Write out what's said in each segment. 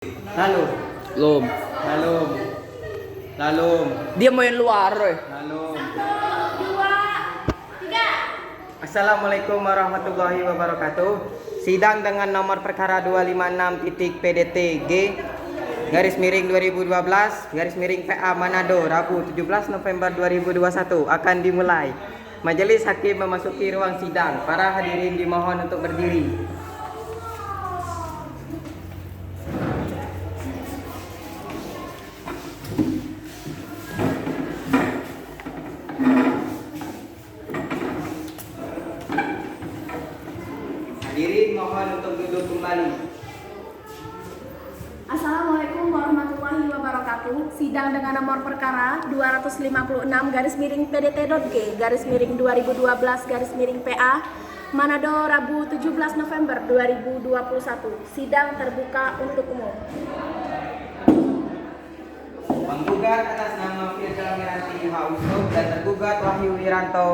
Lalu, Belum. lalu, lalu, Dia main luar, eh. lalu. 1, 2, 3. Assalamualaikum warahmatullahi wabarakatuh. Sidang dengan nomor perkara 256.PDT-G garis miring 2012 garis miring PA Manado Rabu 17 November 2021 akan dimulai. Majelis Hakim memasuki ruang sidang. Para hadirin dimohon untuk berdiri. Hadirin mohon untuk duduk kembali. Assalamualaikum warahmatullahi wabarakatuh. Sidang dengan nomor perkara 256 garis miring PDT.G garis miring 2012 garis miring PA Manado Rabu 17 November 2021. Sidang terbuka untuk umum. Penggugat atas nama Firda Miranti Hausub dan tergugat Wahyu Wiranto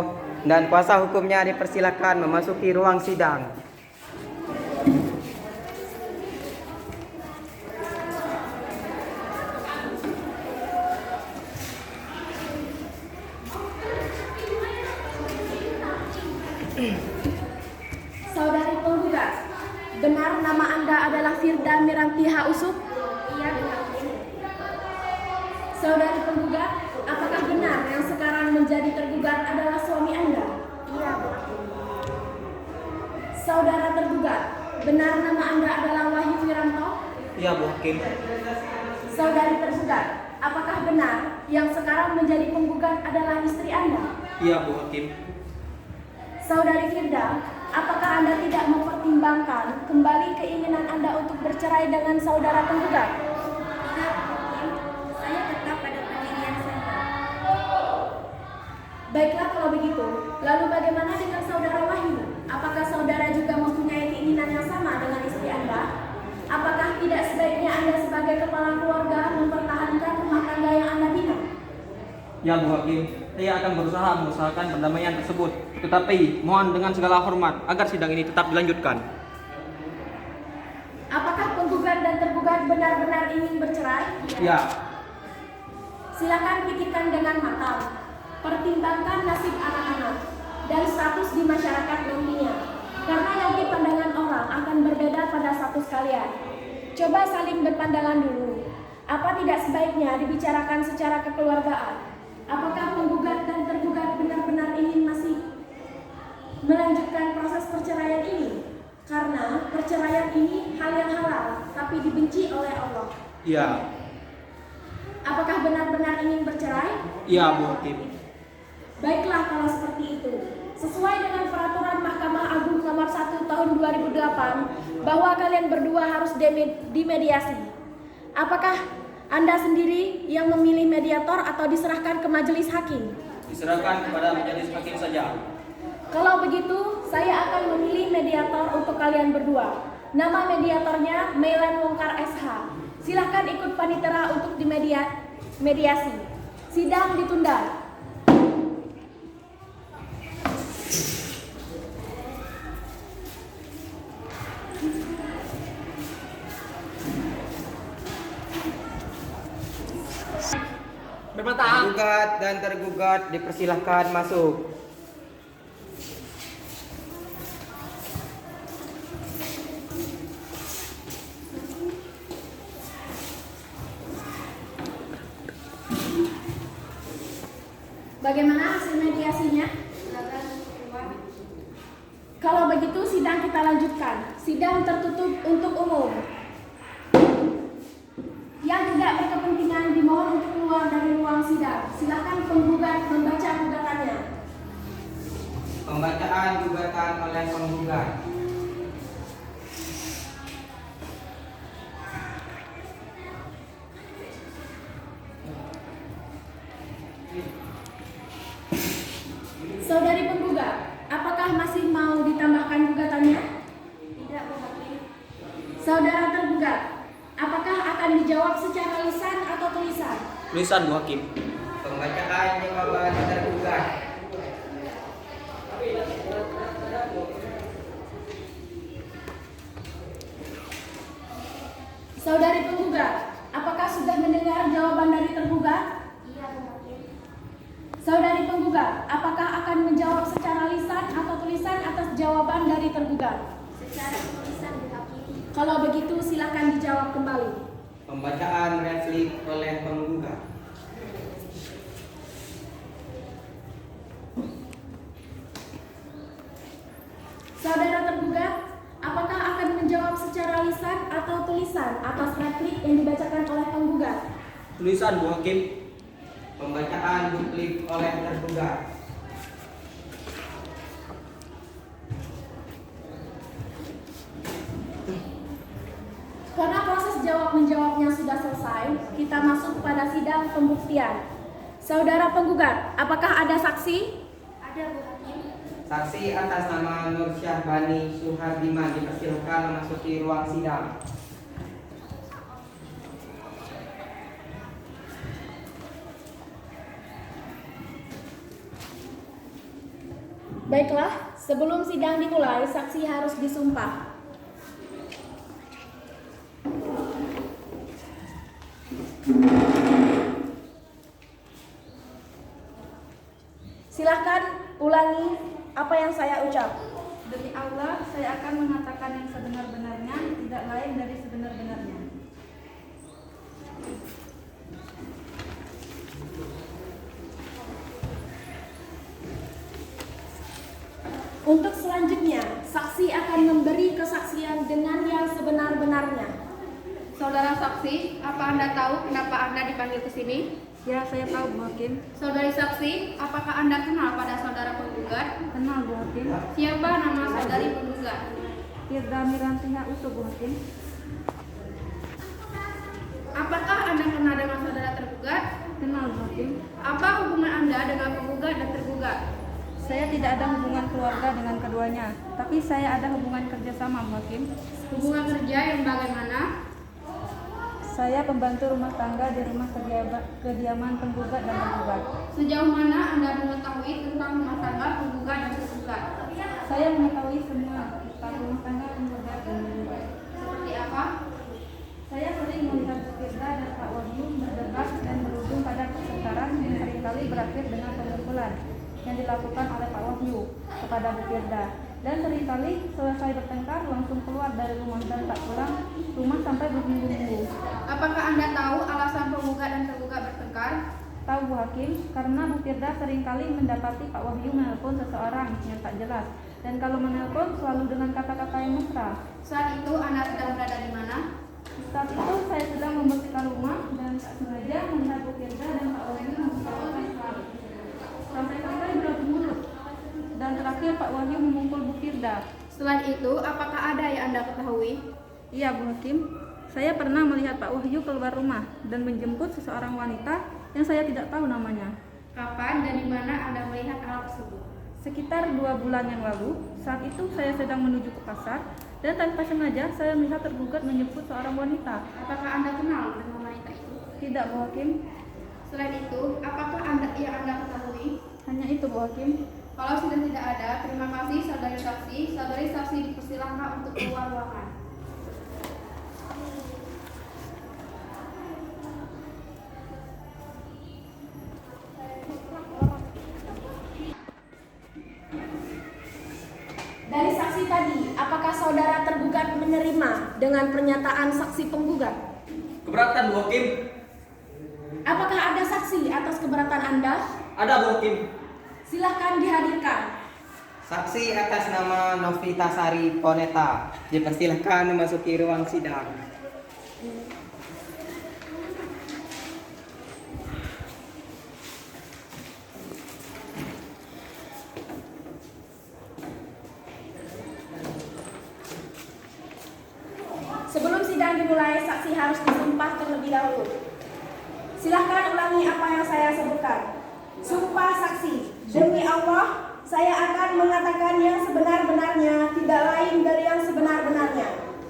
dan kuasa hukumnya dipersilakan memasuki ruang sidang. Saudari penggugat, benar nama Anda adalah Firda Miranti Hausub? Iya, benar. Saudari penggugat, apakah benar yang sekarang menjadi tergugat adalah suami Anda? Iya, benar. Saudara tergugat, benar nama Anda adalah Wahyu Wiranto? Iya, Bu Hakim. Saudari tergugat, apakah benar yang sekarang menjadi penggugat adalah istri Anda? Iya, Bu Hakim. Saudari Firda, apakah Anda tidak mempertimbangkan kembali keinginan Anda untuk bercerai dengan saudara penggugat? Tidak, Hakim. Saya tetap pada pendirian saya. Baiklah kalau begitu, lalu bagaimana dengan saudara Wahyu? Apakah saudara juga mempunyai keinginan yang sama dengan istri Anda? Apakah tidak sebaiknya Anda sebagai kepala keluarga mempertahankan rumah tangga yang Anda bina? Ya Bu Hakim, saya akan berusaha mengusahakan perdamaian tersebut. Tetapi mohon dengan segala hormat agar sidang ini tetap dilanjutkan. Apakah penggugat dan tergugat benar-benar ingin bercerai? Ya, Silakan pikirkan dengan matang. Pertimbangkan nasib anak-anak dan status di masyarakat nantinya. Karena nanti pandangan orang akan berbeda pada status kalian. Coba saling berpandangan dulu. Apa tidak sebaiknya dibicarakan secara kekeluargaan? Apakah penggugat dan tergugat benar-benar ingin masih melanjutkan proses perceraian ini? Karena perceraian ini hal yang halal, tapi dibenci oleh Allah. iya, Apakah benar-benar ingin bercerai? iya Bu Hakim. Baiklah kalau seperti itu. Sesuai dengan peraturan Mahkamah Agung nomor 1 tahun 2008 bahwa kalian berdua harus dimediasi. Apakah Anda sendiri yang memilih mediator atau diserahkan ke majelis hakim? Diserahkan kepada majelis hakim saja. Kalau begitu, saya akan memilih mediator untuk kalian berdua. Nama mediatornya Mailan Wongkar SH. Silahkan ikut panitera untuk mediasi. Sidang ditunda. Penggugat dan tergugat dipersilahkan masuk. Bagaimana hasil mediasinya? Kalau begitu sidang kita lanjutkan. Sidang tertutup untuk umum. Yang tidak berkepentingan dimohon untuk keluar dari ruang sidang. Silakan penggugat membaca gugatannya. Pembacaan gugatan oleh penggugat. Saudari penggugat, apakah masih mau ditambahkan gugatannya? Tidak, Bu Hakim. Saudara tergugat, apakah akan dijawab secara lisan atau tulisan? Tulisan Bu Hakim. Pembacaan jawaban tergugat. Saudari penggugat, apakah sudah mendengar jawaban dari tergugat? Iya, Bu Hakim. Saudari penggugat, apakah akan menjawab secara lisan atau tulisan atas jawaban dari tergugat? Secara tulisan, Bu Hakim. Kalau begitu silakan dijawab kembali. Pembacaan replik oleh penggugat. Saudara tergugat, apakah akan menjawab secara lisan atau tulisan atas replik yang dibacakan oleh penggugat? Tulisan, Bu Hakim. Pembacaan replik oleh tergugat. Karena proses jawab-menjawabnya sudah selesai, kita masuk pada sidang pembuktian. Saudara penggugat, apakah ada saksi? Ada, Bu Hakim. Saksi atas nama Nur Syahbani Suhardiman dipersilakan memasuki ruang sidang. Baiklah, sebelum sidang dimulai, saksi harus disumpah. Silahkan ulangi apa yang saya ucap. Demi Allah, saya akan mengatakan yang sebenar-benarnya, tidak lain dari sebenar-benarnya. Untuk selanjutnya, saksi akan memberi kesaksian dengan yang sebenar-benarnya. Saudara saksi, apa Anda tahu kenapa Anda dipanggil ke sini? Ya, saya tahu, Bu Hakim. Saudari saksi, apakah Anda kenal pada saudara penggugat? Kenal, Bu Hakim. Siapa nama saudari penggugat? Firda Mirantiha Utuh, Bu Hakim. Apakah Anda kenal dengan saudara tergugat? Kenal, Bu Hakim. Apa hubungan Anda dengan penggugat dan tergugat? Saya tidak ada hubungan keluarga dengan keduanya, tapi saya ada hubungan kerjasama, Bu Hakim. Hubungan kerja yang bagaimana? Saya pembantu rumah tangga di rumah kediaman penggugat dan tergugat. Sejauh mana Anda mengetahui tentang rumah tangga penggugat dan tergugat? Saya mengetahui semua tentang rumah tangga penggugat dan tergugat. Seperti apa? Saya sering melihat Bu Firda dan Pak Wahyu berdebat dan berujung pada pertengkaran yang seringkali berakhir dengan pemukulan yang dilakukan oleh Pak Wahyu kepada Bu Firda. Dan seringkali selesai bertengkar langsung keluar dari rumah dan tak pulang rumah sampai berminggu-minggu. Apakah Anda tahu alasan penggugat dan tergugat bertengkar? Tahu, Bu Hakim, karena Bu Firda seringkali mendapati Pak Wahyu menelpon seseorang yang tak jelas. Dan kalau menelpon selalu dengan kata-kata yang mesra. Saat itu Anda sedang berada di mana? Saat itu saya sedang membersihkan rumah dan tak sengaja melihat Bu Firda dan Pak Wahyu membicarakan hal. Sampai-sampai beradu mulut. Dan terakhir Pak Wahyu memukul Bu Firda. Selain itu, apakah ada yang Anda ketahui? Iya, Bu Hakim. Saya pernah melihat Pak Wahyu keluar rumah dan menjemput seseorang wanita yang saya tidak tahu namanya. Kapan dan di mana Anda melihat hal tersebut? Sekitar 2 bulan yang lalu, saat itu saya sedang menuju ke pasar dan tanpa sengaja saya melihat tergugat menjemput seorang wanita. Apakah Anda kenal dengan wanita itu? Tidak, Bu Hakim. Selain itu, apakah yang Anda ketahui? Hanya itu, Bu Hakim. Kalau sudah tidak ada, terima kasih saudari saksi. Saudari saksi dipersilahkan untuk keluar ruangan. Dari saksi tadi, apakah saudara tergugat menerima dengan pernyataan saksi penggugat? Keberatan, Bu Hakim. Apakah ada saksi atas keberatan Anda? Ada, Bu Hakim. Silahkan dihadirkan. Saksi atas nama Novita Sari Poneta dipersilahkan memasuki ruang sidang. Sebelum sidang dimulai, saksi harus disumpah terlebih dahulu. Silahkan ulangi apa yang saya sebutkan. Sumpah saksi, demi Allah, saya akan mengatakan yang sebenar-benarnya, tidak lain dari yang sebenar-benarnya.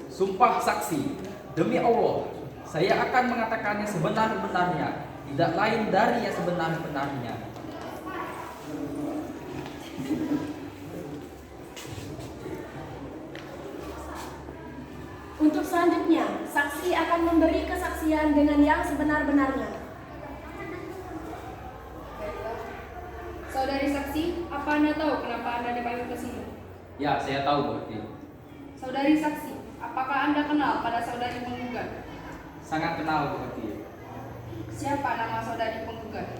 Sumpah saksi, demi Allah, saya akan mengatakan yang sebenar-benarnya, tidak lain dari yang sebenar-benarnya. Untuk selanjutnya, saksi akan akan memberi kesaksian dengan yang sebenar-benarnya. Saudari saksi, apa Anda tahu kenapa Anda dipanggil ke sini? Ya, saya tahu Bu Hakim. Saudari saksi, apakah Anda kenal pada saudari penggugat? Sangat kenal Bu Hakim. Siapa nama saudari penggugat?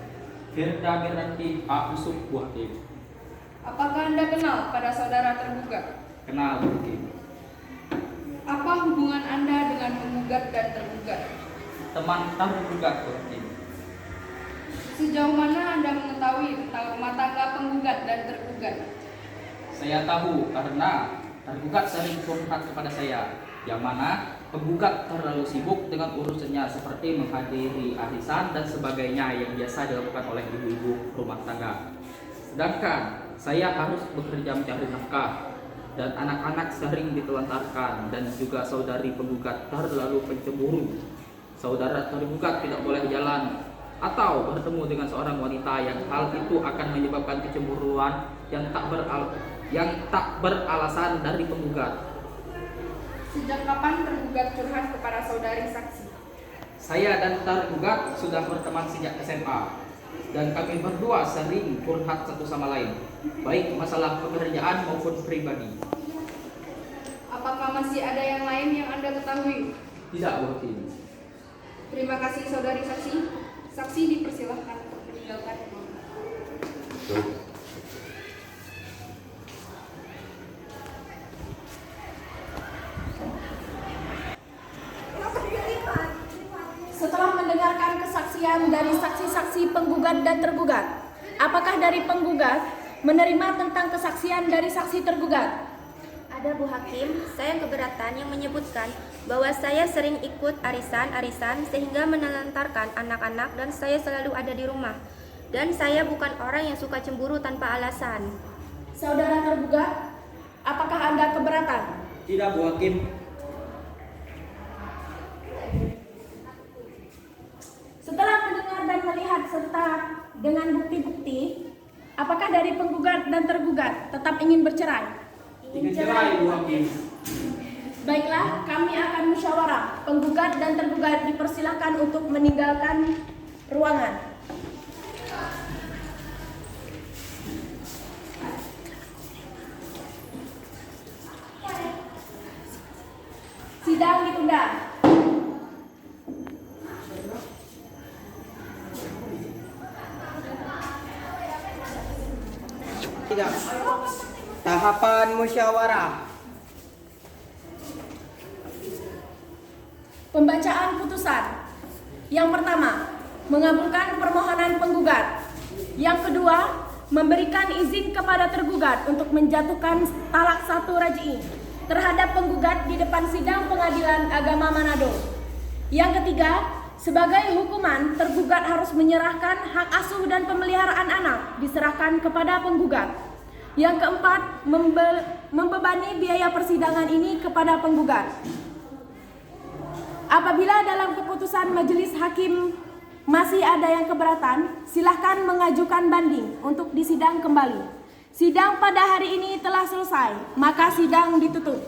Firda Miranti A. Yusuf Bu Hakim. Apakah Anda kenal pada saudara tergugat? Kenal Bu Hakim. Apa hubungan Anda dengan penggugat dan tergugat? Teman tergugat Bu Hakim. Sejauh mana Anda mengetahui tentang rumah tangga penggugat dan tergugat? Saya tahu karena tergugat sering curhat kepada saya, yang mana penggugat terlalu sibuk dengan urusannya seperti menghadiri arisan dan sebagainya yang biasa dilakukan oleh ibu-ibu rumah tangga. Sedangkan saya harus bekerja mencari nafkah dan anak-anak sering ditelantarkan, dan juga saudari penggugat terlalu pencemburu. Saudara tergugat tidak boleh jalan atau bertemu dengan seorang wanita yang hal itu akan menyebabkan kecemburuan yang tak beralasan dari penggugat. Sejak kapan tergugat curhat kepada saudari saksi? Saya dan tergugat sudah berteman sejak SMA, dan kami berdua sering curhat satu sama lain, baik masalah pekerjaan maupun pribadi. Apakah masih ada yang lain yang Anda ketahui? Tidak Bu Hakim. Terima kasih saudari saksi. Saksi dipersilahkan untuk meninggalkan ruangan. Setelah mendengarkan kesaksian dari saksi-saksi penggugat dan tergugat, apakah dari penggugat menerima tentang kesaksian dari saksi tergugat? Ada Bu Hakim, saya keberatan yang menyebutkan bahwa saya sering ikut arisan-arisan sehingga menelantarkan anak-anak dan saya selalu ada di rumah. Dan saya bukan orang yang suka cemburu tanpa alasan. Saudara tergugat, apakah Anda keberatan? Tidak Bu Hakim. Setelah mendengar dan melihat serta dengan bukti-bukti, apakah dari penggugat dan tergugat tetap ingin bercerai? Ingin cerai Bu Hakim. Baiklah, kami akan musyawarah. Penggugat dan tergugat dipersilakan untuk meninggalkan ruangan. Sidang ditunda. Tidak. Tahapan musyawarah. Pembacaan putusan. Yang pertama, mengabulkan permohonan penggugat. Yang kedua, memberikan izin kepada tergugat untuk menjatuhkan talak 1 raj'i terhadap penggugat di depan sidang Pengadilan Agama Manado. Yang ketiga, sebagai hukuman, tergugat harus menyerahkan hak asuh dan pemeliharaan anak diserahkan kepada penggugat. Yang keempat, membebani biaya persidangan ini kepada penggugat. Apabila dalam keputusan majelis hakim masih ada yang keberatan, silahkan mengajukan banding untuk disidang kembali. Sidang pada hari ini telah selesai, maka sidang ditutup.